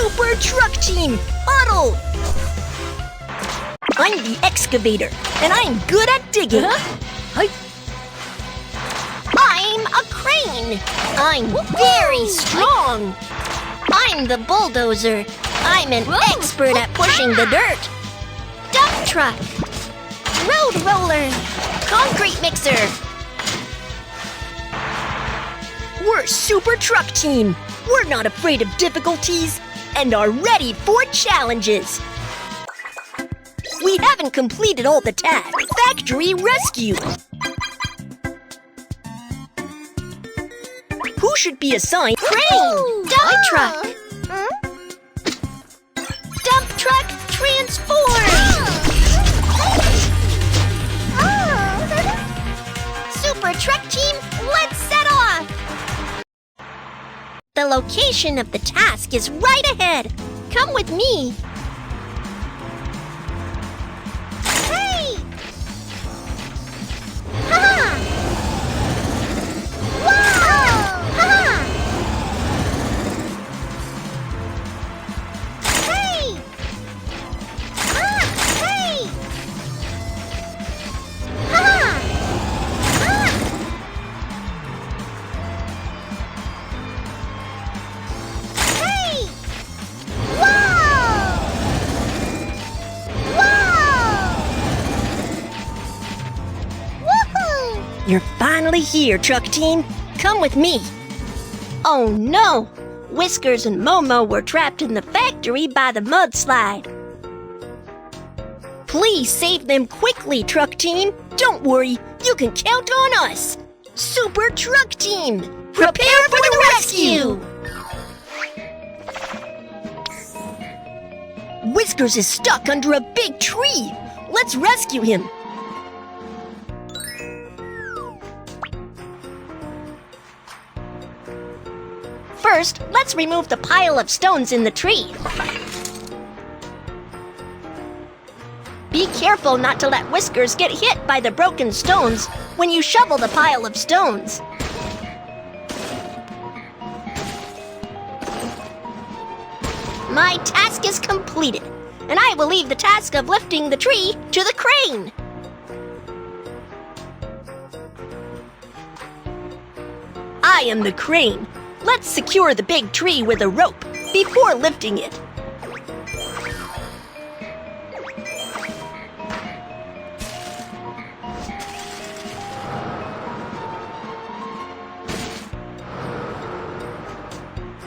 Super Truck Team, huddle! I'm the Excavator, and I'm good at digging. I'm a crane. I'm very strong. I'm the bulldozer. I'm an expert at pushing the dirt. Dump truck. Road roller. Concrete mixer. We're Super Truck Team. We're not afraid of difficulties and are ready for challenges. We haven't completed all the tasks. Factory rescue. Who should be assigned? Crane! Dump truck! Dump truck, transform! Super Truck Team, let's set off! The location of the task is right ahead. Come with me. Hey! Ha! Wow! Ha! Hey! Hey! Ha! Hey! Wow! Wow! Woohoo! You're finally here, Truck Team. Come with me. Oh no! Whiskers and Momo were trapped in the factory by the mudslide. Please save them quickly, Truck Team. Don't worry, you can count on us. Super Truck Team, prepare for the rescue! Whiskers is stuck under a big tree. Let's rescue him. First, let's remove the pile of stones in the tree. Be careful not to let Whiskers get hit by the broken stones when you shovel the pile of stones. My task is completed, and I will leave the task of lifting the tree to the crane. I am the crane. Let's secure the big tree with a rope before lifting it.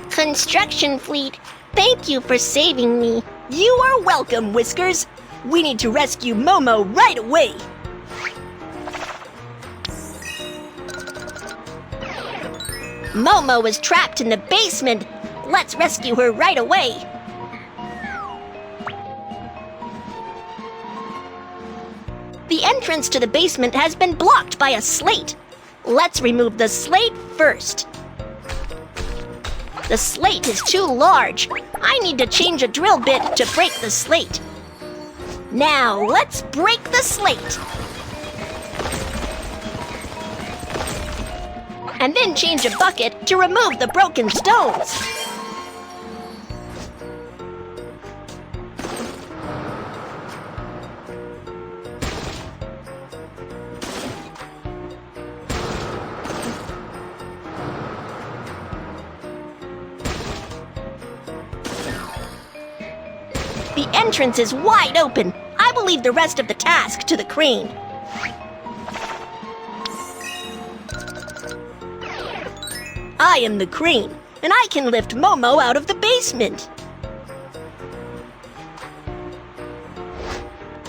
Construction fleet, thank you for saving me. You are welcome, Whiskers. We need to rescue Momo right away. Momo is trapped in the basement. Let's rescue her right away. The entrance to the basement has been blocked by a slate. Let's remove the slate first. The slate is too large. I need to change a drill bit to break the slate. Now, let's break the slate. And then change a bucket to remove the broken stones. The entrance is wide open. I will leave the rest of the task to the crane. I am the crane, and I can lift Momo out of the basement.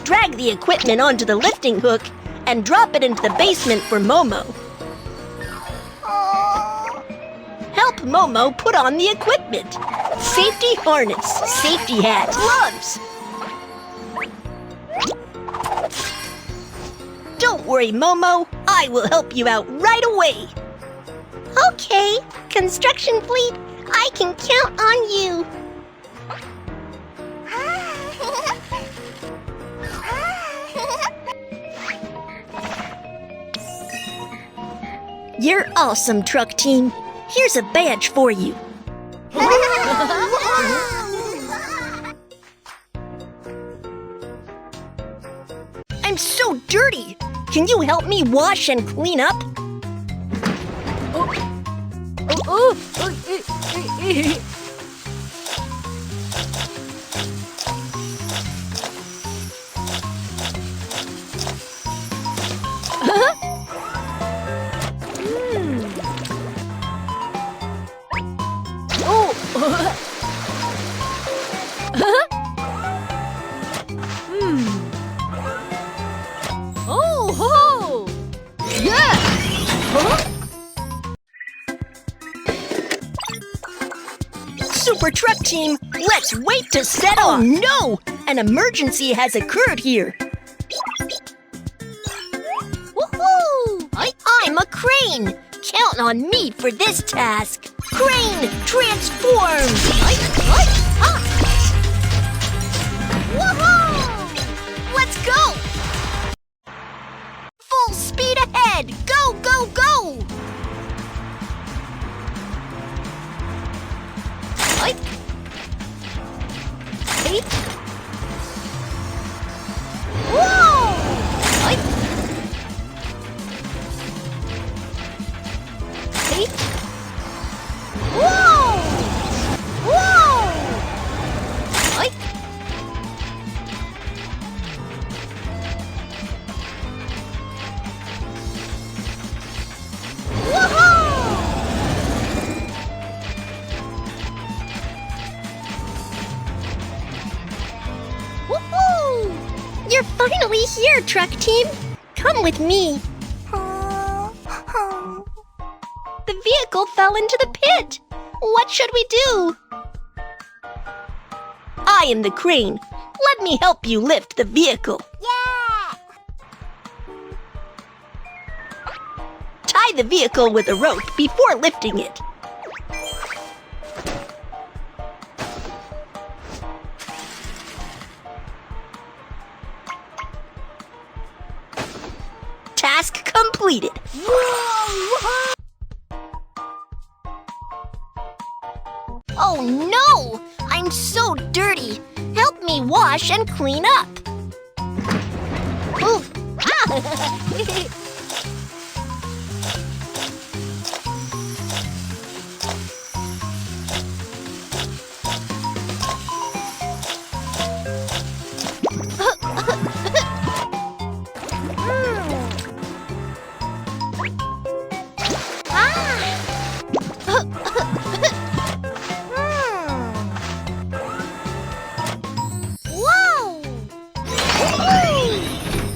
Drag the equipment onto the lifting hook and drop it into the basement for Momo. Help Momo put on the equipment. Safety harness, safety hat, gloves. Don't worry, Momo. I will help you out right away. Okay, construction fleet, I can count on you. You're awesome, Truck Team. Here's a badge for you. so dirty. Can you help me wash and clean up? Super Truck Team, let's wait to set off! Oh no! An emergency has occurred here. Woohoo! I'm a crane! Count on me for this task. Crane, transform! Woohoo! Let's go! Full speed ahead! Go, go, go! Whoa! Whoa! Whoa! Woohoo! You're finally here, Truck Team. Come with me. The vehicle fell into the pit. What should we do? I am the crane. Let me help you lift the vehicle. Yeah! Tie the vehicle with a rope before lifting it. Task completed. Whoa! Oh no! I'm so dirty. Help me wash and clean up. Ooh. Ah.